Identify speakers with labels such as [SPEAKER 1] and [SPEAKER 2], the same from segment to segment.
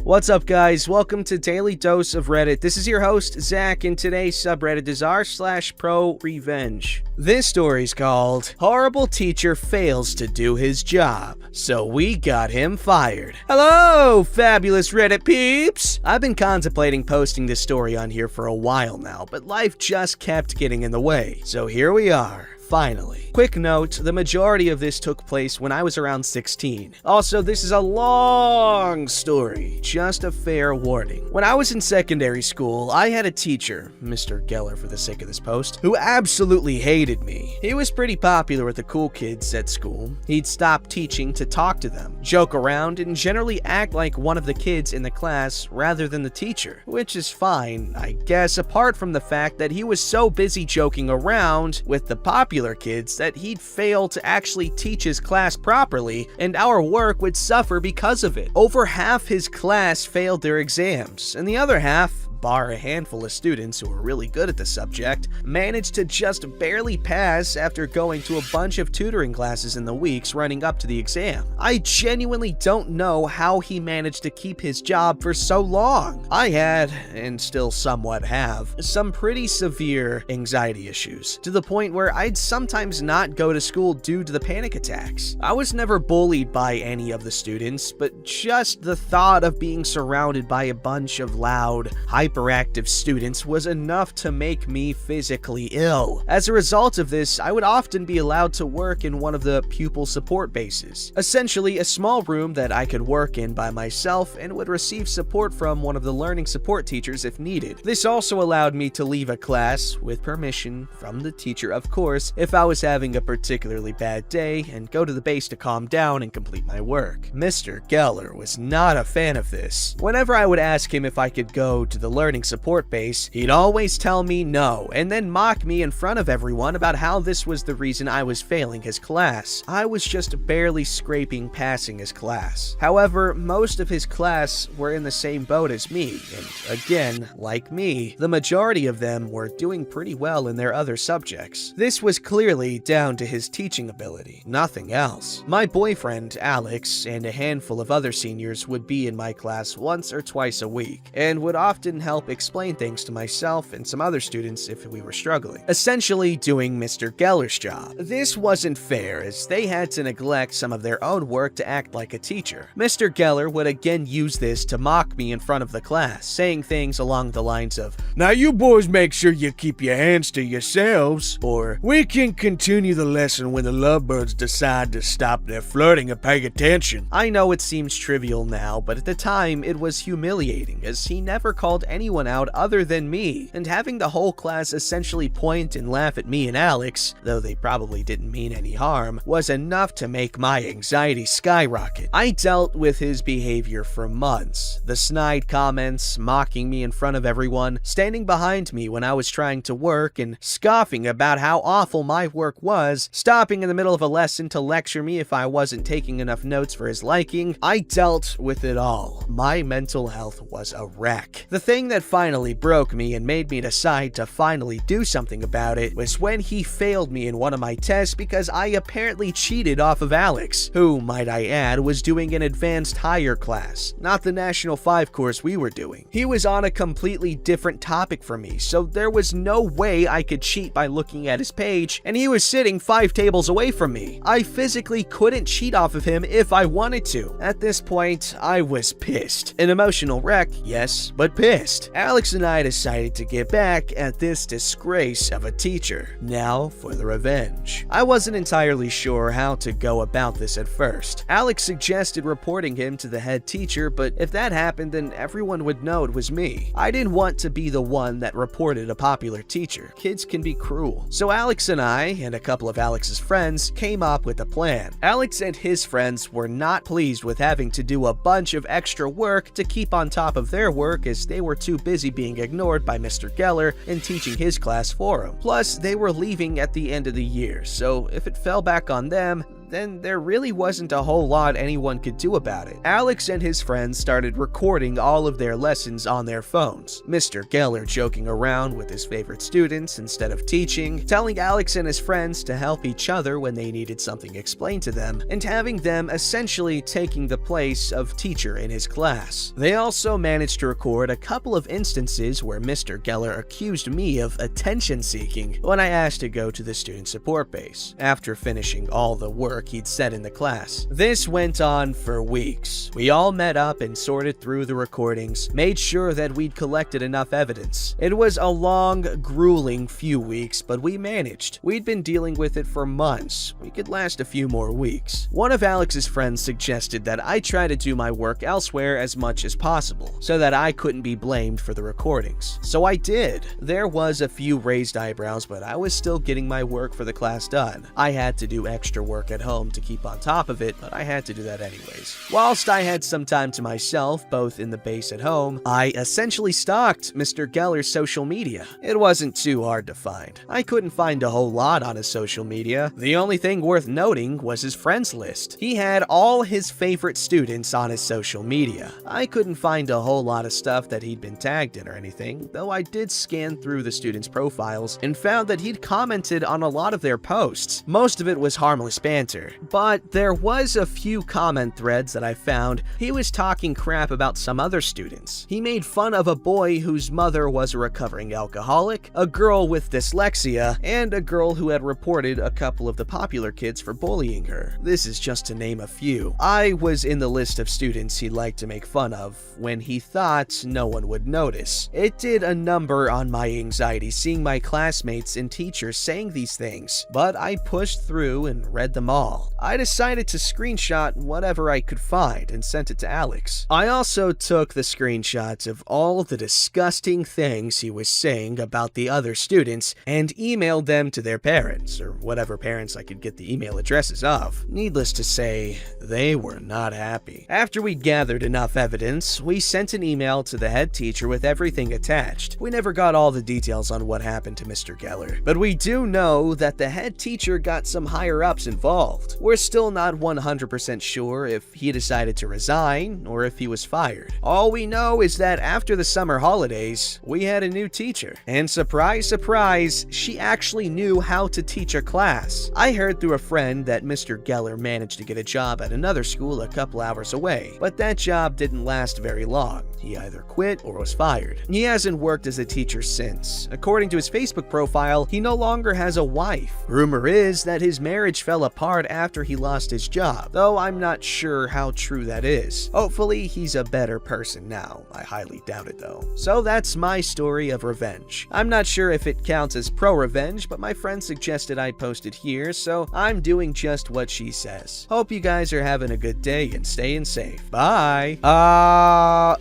[SPEAKER 1] What's up, guys? Welcome to Daily Dose of Reddit. This is your host, Zach, and today's subreddit is r/ProRevenge. This story's called Horrible Teacher Fails to Do His Job, So We Got Him Fired. Hello, fabulous Reddit peeps! I've been contemplating posting this story on here for a while now, but life just kept getting in the way. So here we are. Finally. Quick note, the majority of this took place when I was around 16. Also, this is a long story, just a fair warning. When I was in secondary school, I had a teacher, Mr. Geller for the sake of this post, who absolutely hated me. He was pretty popular with the cool kids at school. He'd stop teaching to talk to them, joke around, and generally act like one of the kids in the class rather than the teacher, which is fine, I guess, apart from the fact that he was so busy joking around with the popular kids that he'd fail to actually teach his class properly, and our work would suffer because of it. Over half his class failed their exams, and the other half, bar a handful of students who were really good at the subject, managed to just barely pass after going to a bunch of tutoring classes in the weeks running up to the exam. I genuinely don't know how he managed to keep his job for so long. I had, and still somewhat have, some pretty severe anxiety issues, to the point where I'd sometimes not go to school due to the panic attacks. I was never bullied by any of the students, but just the thought of being surrounded by a bunch of loud, hyperactive students was enough to make me physically ill. As a result of this, I would often be allowed to work in one of the pupil support bases, essentially a small room that I could work in by myself and would receive support from one of the learning support teachers if needed. This also allowed me to leave a class, with permission from the teacher of course, if I was having a particularly bad day, and go to the base to calm down and complete my work. Mr. Geller was not a fan of this. Whenever I would ask him if I could go to the learning support base, he'd always tell me no, and then mock me in front of everyone about how this was the reason I was failing his class. I was just barely scraping passing his class. However, most of his class were in the same boat as me, and again, like me, the majority of them were doing pretty well in their other subjects. This was clearly down to his teaching ability, nothing else. My boyfriend, Alex, and a handful of other seniors would be in my class once or twice a week, and would often help explain things to myself and some other students if we were struggling, essentially doing Mr. Geller's job. This wasn't fair, as they had to neglect some of their own work to act like a teacher. Mr. Geller would again use this to mock me in front of the class, saying things along the lines of, "Now you boys make sure you keep your hands to yourselves," or "We can continue the lesson when the lovebirds decide to stop their flirting and pay attention." I know it seems trivial now, but at the time it was humiliating, as he never called anyone out other than me, and having the whole class essentially point and laugh at me and Alex, though they probably didn't mean any harm, was enough to make my anxiety skyrocket. I dealt with his behavior for months. The snide comments, mocking me in front of everyone, standing behind me when I was trying to work, and scoffing about how awful my work was, stopping in the middle of a lesson to lecture me if I wasn't taking enough notes for his liking. I dealt with it all. My mental health was a wreck. The thing that finally broke me and made me decide to finally do something about it was when he failed me in one of my tests because I apparently cheated off of Alex, who, might I add, was doing an advanced higher class, not the National 5 course we were doing. He was on a completely different topic from me, so there was no way I could cheat by looking at his page, and he was sitting 5 tables away from me. I physically couldn't cheat off of him if I wanted to. At this point, I was pissed. An emotional wreck, yes, but pissed. Alex and I decided to get back at this disgrace of a teacher. Now for the revenge. I wasn't entirely sure how to go about this at first. Alex suggested reporting him to the head teacher, but if that happened, then everyone would know it was me. I didn't want to be the one that reported a popular teacher. Kids can be cruel. So Alex and I, and a couple of Alex's friends, came up with a plan. Alex and his friends were not pleased with having to do a bunch of extra work to keep on top of their work, as they were too busy being ignored by Mr. Geller and teaching his class for him. Plus, they were leaving at the end of the year, so if it fell back on them, then there really wasn't a whole lot anyone could do about it. Alex and his friends started recording all of their lessons on their phones. Mr. Geller joking around with his favorite students instead of teaching, telling Alex and his friends to help each other when they needed something explained to them, and having them essentially taking the place of teacher in his class. They also managed to record a couple of instances where Mr. Geller accused me of attention seeking when I asked to go to the student support base, after finishing all the work he'd said in the class. This went on for weeks. We all met up and sorted through the recordings, made sure that we'd collected enough evidence. It was a long, grueling few weeks, but we managed. We'd been dealing with it for months. We could last a few more weeks. One of Alex's friends suggested that I try to do my work elsewhere as much as possible, so that I couldn't be blamed for the recordings. So I did. There was a few raised eyebrows, but I was still getting my work for the class done. I had to do extra work at home to keep on top of it, but I had to do that anyways. Whilst I had some time to myself, both in the base at home, I essentially stalked Mr. Geller's social media. It wasn't too hard to find. I couldn't find a whole lot on his social media. The only thing worth noting was his friends list. He had all his favorite students on his social media. I couldn't find a whole lot of stuff that he'd been tagged in or anything, though I did scan through the students' profiles and found that he'd commented on a lot of their posts. Most of it was harmless banter, but there was a few comment threads that I found he was talking crap about some other students. He made fun of a boy whose mother was a recovering alcoholic, a girl with dyslexia, and a girl who had reported a couple of the popular kids for bullying her. This is just to name a few. I was in the list of students he'd like to make fun of when he thought no one would notice. It did a number on my anxiety seeing my classmates and teachers saying these things, but I pushed through and read them all. I decided to screenshot whatever I could find and sent it to Alex. I also took the screenshots of all the disgusting things he was saying about the other students and emailed them to their parents, or whatever parents I could get the email addresses of. Needless to say, they were not happy. After we gathered enough evidence, we sent an email to the head teacher with everything attached. We never got all the details on what happened to Mr. Geller, but we do know that the head teacher got some higher-ups involved. We're still not 100% sure if he decided to resign or if he was fired. All we know is that after the summer holidays, we had a new teacher. And surprise, surprise, she actually knew how to teach a class. I heard through a friend that Mr. Geller managed to get a job at another school a couple hours away, but that job didn't last very long. He either quit or was fired. He hasn't worked as a teacher since. According to his Facebook profile, he no longer has a wife. Rumor is that his marriage fell apart after he lost his job, though I'm not sure how true that is. Hopefully, he's a better person now. I highly doubt it though. So that's my story of revenge. I'm not sure if it counts as pro-revenge, but my friend suggested I post it here, so I'm doing just what she says. Hope you guys are having a good day and staying safe. Bye.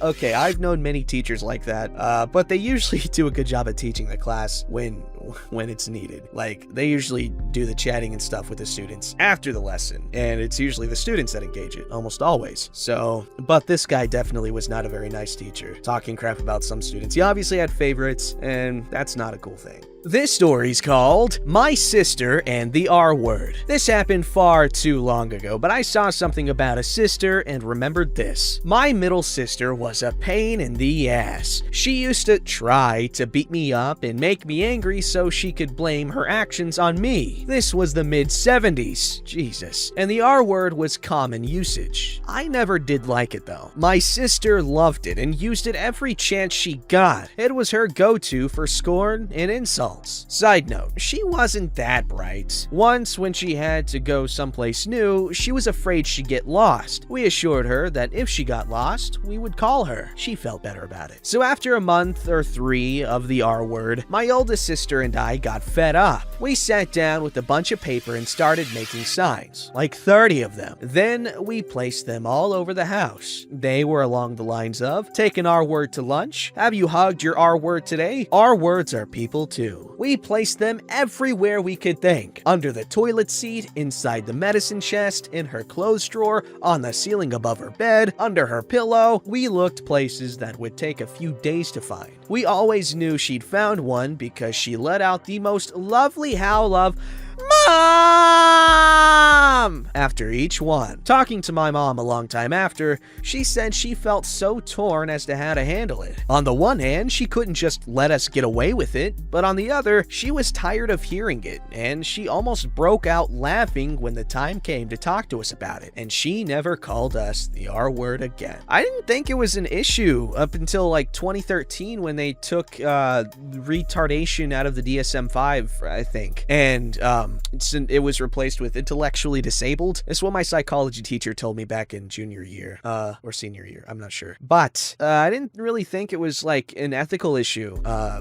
[SPEAKER 1] Okay, I've known many teachers like that, but they usually do a good job at teaching the class when it's needed. Like, they usually do the chatting and stuff with the students after the lesson, and it's usually the students that engage it, almost always. So, but this guy definitely was not a very nice teacher, talking crap about some students. He obviously had favorites, and that's not a cool thing. This story's called My Sister and the R Word. This happened far too long ago, but I saw something about a sister and remembered this. My middle sister was a pain in the ass. She used to try to beat me up and make me angry so she could blame her actions on me. This was the mid-70s. Jesus. And the R word was common usage. I never did like it though. My sister loved it and used it every chance she got. It was her go-to for scorn and insult. Side note, she wasn't that bright. Once when she had to go someplace new, she was afraid she'd get lost. We assured her that if she got lost, we would call her. She felt better about it. So after a month or 3 of the R word, my oldest sister and I got fed up. We sat down with a bunch of paper and started making signs, like 30 of them. Then we placed them all over the house. They were along the lines of, take an R word to lunch, have you hugged your R word today? R words are people too. We placed them everywhere we could think. Under the toilet seat, inside the medicine chest, in her clothes drawer, on the ceiling above her bed, under her pillow. We looked places that would take a few days to find. We always knew she'd found one because she let out the most lovely howl of, "Mom!" Mom! After each one. Talking to my mom a long time after, she said she felt so torn as to how to handle it. On the one hand, she couldn't just let us get away with it, but on the other, she was tired of hearing it, and she almost broke out laughing when the time came to talk to us about it, and she never called us the R word again. I didn't think it was an issue up until like 2013 when they took retardation out of the DSM-5, I think, and it was replaced with intellectually disabled. That's what my psychology teacher told me back in junior year, or senior year, I'm not sure. But I didn't really think it was like an ethical issue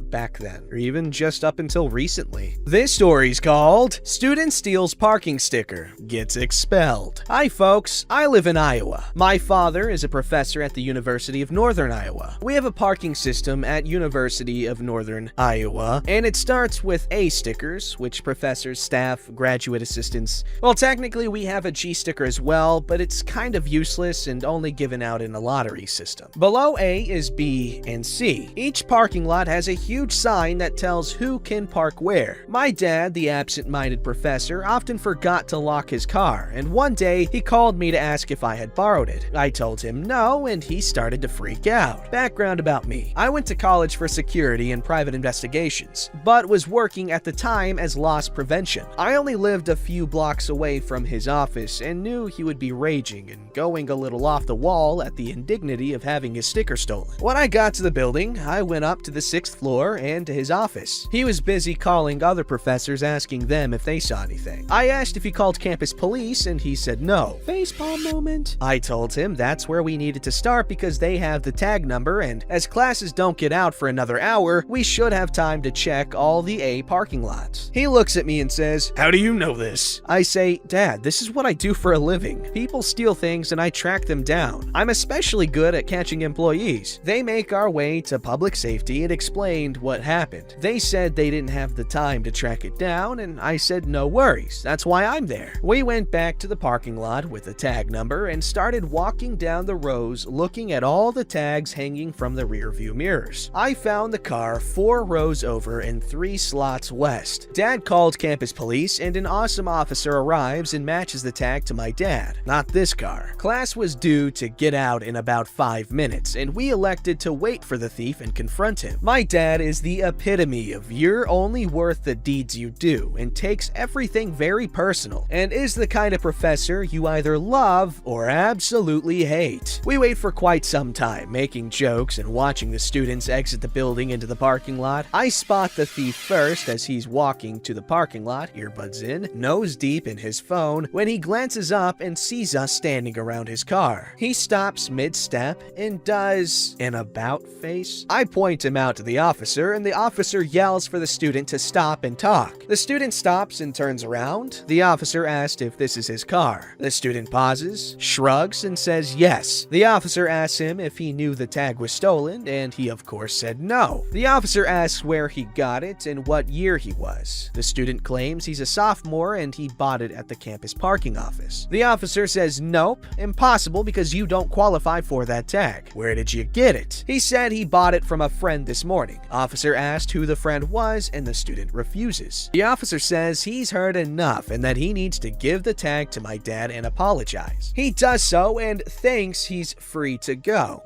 [SPEAKER 1] back then, or even just up until recently. This story's called Student Steals Parking Sticker, Gets Expelled. Hi folks, I live in Iowa. My father is a professor at the University of Northern Iowa. We have a parking system at University of Northern Iowa, and it starts with A stickers, which professors, staff, graduate assistants. Well, technically we have a G sticker as well, but it's kind of useless and only given out in a lottery system. Below A is B and C. Each parking lot has a huge sign that tells who can park where. My dad, the absent-minded professor, often forgot to lock his car, and one day he called me to ask if I had borrowed it. I told him no, and he started to freak out. Background about me. I went to college for security and private investigations, but was working at the time as loss prevention. I only lived a few blocks away from his office and knew he would be raging and going a little off the wall at the indignity of having his sticker stolen. When I got to the building, I went up to the 6th floor and to his office. He was busy calling other professors asking them if they saw anything. I asked if he called campus police and he said no. Facepalm moment. I told him that's where we needed to start because they have the tag number, and as classes don't get out for another hour, we should have time to check all the A parking lots. He looks at me and says, "How do you know this?" I say, "Dad, this is what I do for a living. People steal things and I track them down. I'm especially good at catching employees." They make our way to public safety and explained what happened. They said they didn't have the time to track it down, and I said no worries, that's why I'm there. We went back to the parking lot with the tag number and started walking down the rows looking at all the tags hanging from the rear view mirrors. I found the car 4 rows over and 3 slots west. Dad called campus police and an awesome officer arrives and matches the tag to my dad. Not this car. Class was due to get out in about 5 minutes, and we elected to wait for the thief and confront him. My dad is the epitome of you're only worth the deeds you do and takes everything very personal, and is the kind of professor you either love or absolutely hate. We wait for quite some time, making jokes and watching the students exit the building into the parking lot. I spot the thief first as he's walking to the parking lot, earbuds in, nose deep in his phone, when he glances up and sees us standing around his car. He stops mid-step and does an about face. I point him out to the officer, and the officer yells for the student to stop and talk. The student stops and turns around. The officer asked if this is his car. The student pauses, shrugs, and says yes. The officer asks him if he knew the tag was stolen, and he of course said no. The officer asks where he got it and what year he was. The student claims he's a sophomore and he bought it at the campus parking office. The officer says nope, impossible because you don't qualify for that tag. Where did you get it? He said he bought it from a friend this morning. Officer asked who the friend was and the student refuses. The officer says he's heard enough and that he needs to give the tag to my dad and apologize. He does so and thinks he's free to go.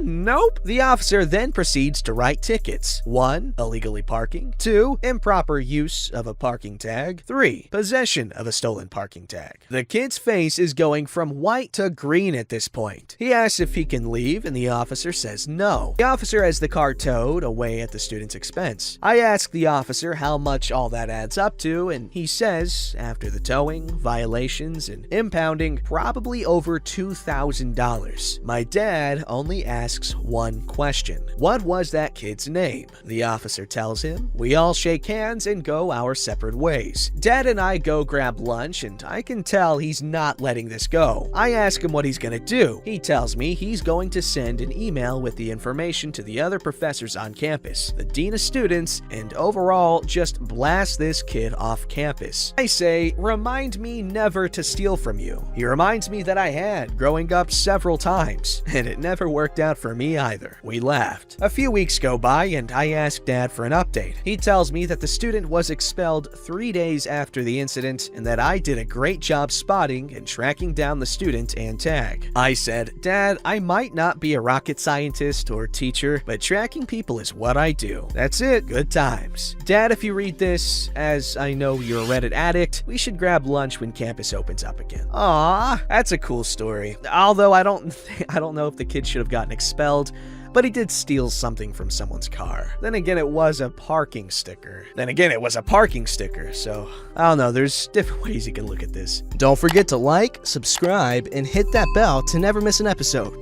[SPEAKER 1] Nope. The officer then proceeds to write tickets. 1. Illegally parking. 2. Improper use of a parking tag. 3. Possession of a stolen parking tag. The kid's face is going from white to green at this point. He asks if he can leave and the officer says no. The officer has the car towed away at the student's expense. I ask the officer how much all that adds up to, and he says, after the towing, violations, and impounding, probably over $2,000. My dad only asks one question. What was that kid's name? The officer tells him. We all shake hands and go our separate ways. Dad and I go grab lunch, and I can tell he's not letting this go. I ask him what he's gonna do. He tells me he's going to send an email with the information to the other professors on campus, the dean of students, and overall just blast this kid off campus. I say, remind me never to steal from you. He reminds me that I had growing up several times, and it never worked out out for me either. We laughed. A few weeks go by and I ask Dad for an update. He tells me that the student was expelled 3 days after the incident and that I did a great job spotting and tracking down the student and tag. I said, Dad, I might not be a rocket scientist or teacher, but tracking people is what I do. That's it. Good times. Dad, if you read this, as I know you're a Reddit addict, we should grab lunch when campus opens up again. Aww, that's a cool story. Although I don't know if the kid should have gotten expelled, but he did steal something from someone's car. Then again, it was a parking sticker. So I don't know, there's different ways you can look at this. Don't forget to like, subscribe, and hit that bell to never miss an episode.